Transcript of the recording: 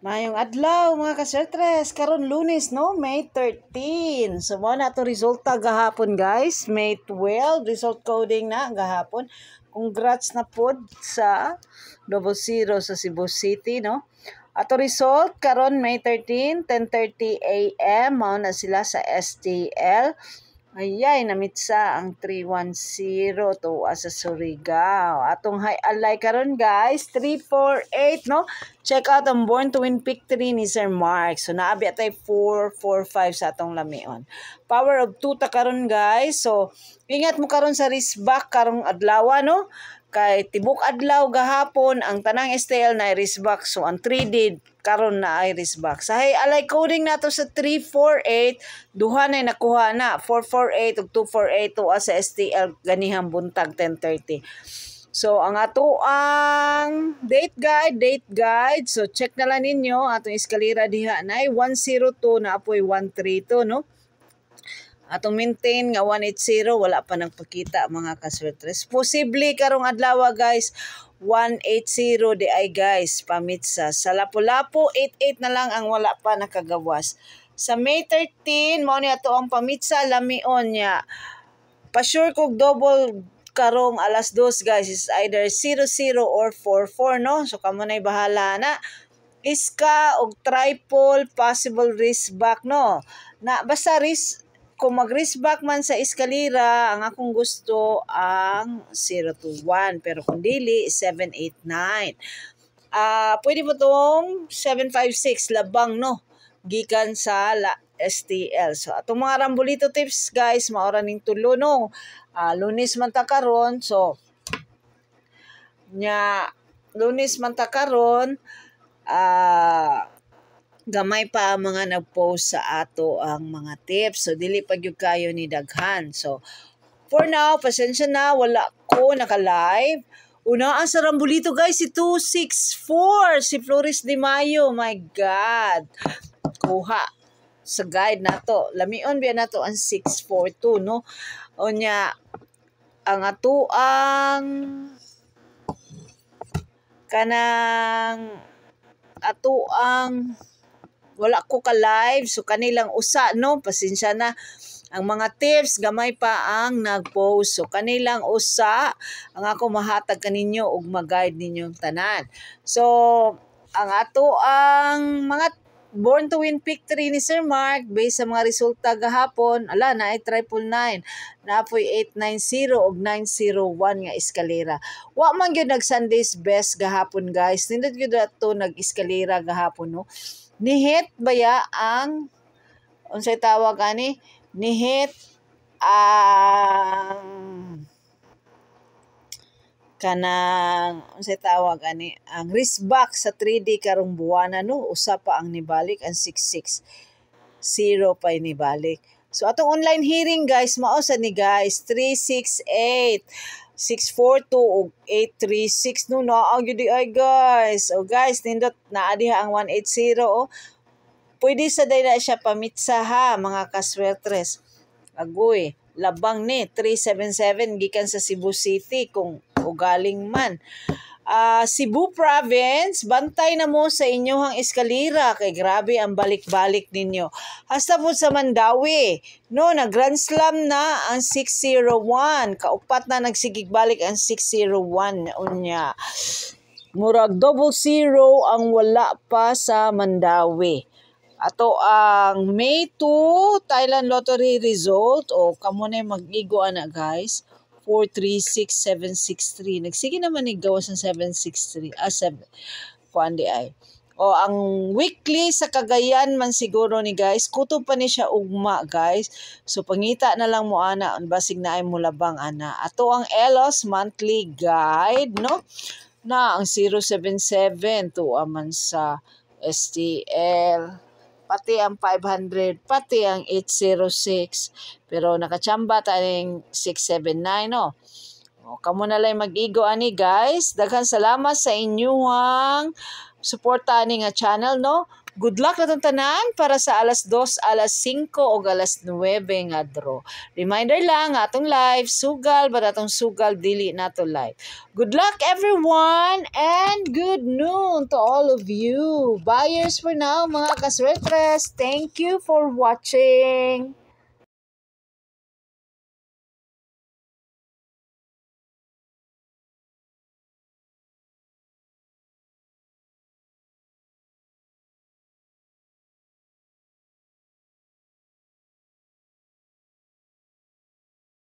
Mayong adlaw mga kasertres, karon Lunes no, May 13. So mo na to resulta gahapon guys, May 12 result coding na gahapon. Congrats na pod sa 00 sa Cebu City no. Ato result karon May 13, 10:30 AM mao na sila sa STL. Ayay, namitsa ang 310 to sa Surigao. Atong high alay karon guys, 348 no. Check out ang Born to Win pick 3 ni Sir Mark. So naabi atay 445 sa atong lamion. Power of 2 ta karon guys. So ingat mo karon sa risbak karong adlaw no. Kay tibok adlaw gahapon ang tanang STL na risbak. So ang 3D karon na ay risbak. Sa alay coding nato sa 348, duha na nakuha na 448 ug 248 to sa STL ganihang buntag 10:30. So ang ato ang date guide. So check na lang ninyo atong eskalera diha na 102 na apoy 132 no. Atong maintain nga 180 wala pa nagpakita mga kaswertres. Posible karong adlaw guys 180 di ay guys pamitsa. Sa Lapu-Lapu 88 na lang ang wala pa nakagawas. Sa May 13 mao ni ato ang pamitsa lamion niya. Pa-sure kog double karong alas 2 guys is either 00 or 44 no. So kamo nay bahala na. Iska og triple possible risk back no. Na basta risk kung mag-risk back man sa eskalera, ang akong gusto ang 0 to 1. Pero kung dili, 7, 8, 9. Pwede mo itong 756 labang no. Gikan sa STL. So, atong mga rambolito tips guys, maura ning tulo no. Lunes man ta karon. So, Lunes man ta karon, gamay pa ang mga nag-post sa ato ang mga tips. So, dili pa gyud kayo ni daghan. So, for now, pasensya na, wala ko naka-live. Unaan sa rambolito guys, si 264, si Flores de Mayo. My God. Kuha sa guide na to. Lamion biya na to ang 642, no? O niya, ang ato ang wala ko ka-live, so kanilang usa, no? Pasensya na. Ang mga tips, gamay pa ang nag-post. So, kanilang usa, ang ako mahatag kaninyo ug mag-guide ninyong tanan. So, ang ato ang mga Born to Win pick 3 ni Sir Mark, based sa mga resulta gahapon, na ay 999, na apoy 890 ug 901 nga eskalera. Wa man gyud nag-Sunday's best gahapon guys. Nindot gyud ato nag-eskalera gahapon no. Nihit baya ang unsay tawag ani? Nihit ang kanang unsay tawag ani? Ang risk back sa 3D karong buwana no, usa pa ang nibalik ang 660 pa nibalik. So atong online hearing guys, mao sa ni guys 368 642 ug 836 no na gyud ay guys. O guys, nindot naa diha ang 180 o. Pwede sa day na siya pamitsa ha mga kaswertres. Agoy, labang ni 377 gikan sa Cebu City kung ugaling man. Cebu Province, bantay na mo sa inyohang eskalera kay grabe ang balik-balik ninyo. Hasta po sa Mandawi, no, nag-Grand Slam na ang 601. Kaupat na nagsigig balik ang 601 unya. Murag 00 ang wala pa sa Mandawi. Ato ang May 2 Thailand Lottery result o kamo na mag-igo ana guys. 436763. Nagsige naman ni gawas ng 763. 7. Kuandi ay. O ang weekly sa Cagayan man siguro ni guys. Kutob pa ni siya ugma guys. So pangita na lang mo ana. Basig na ay mulabang ana. Ato ang Elos monthly guide no. Na ang 077 to aman sa STL. Pati ang 500, pati ang 806. Pero nakachamba tayong 679, no? O, kamo na lang mag-igo ani guys. Daghan salamat sa inyong suporta ani nga channel, no? Good luck na itong tanan para sa alas 2, alas 5 o alas 9 nga draw. Reminder lang, atong live, sugal, ba atong sugal, dili na to live. Good luck everyone and good noon to all of you. Buyers for now, mga kaswertres. Thank you for watching.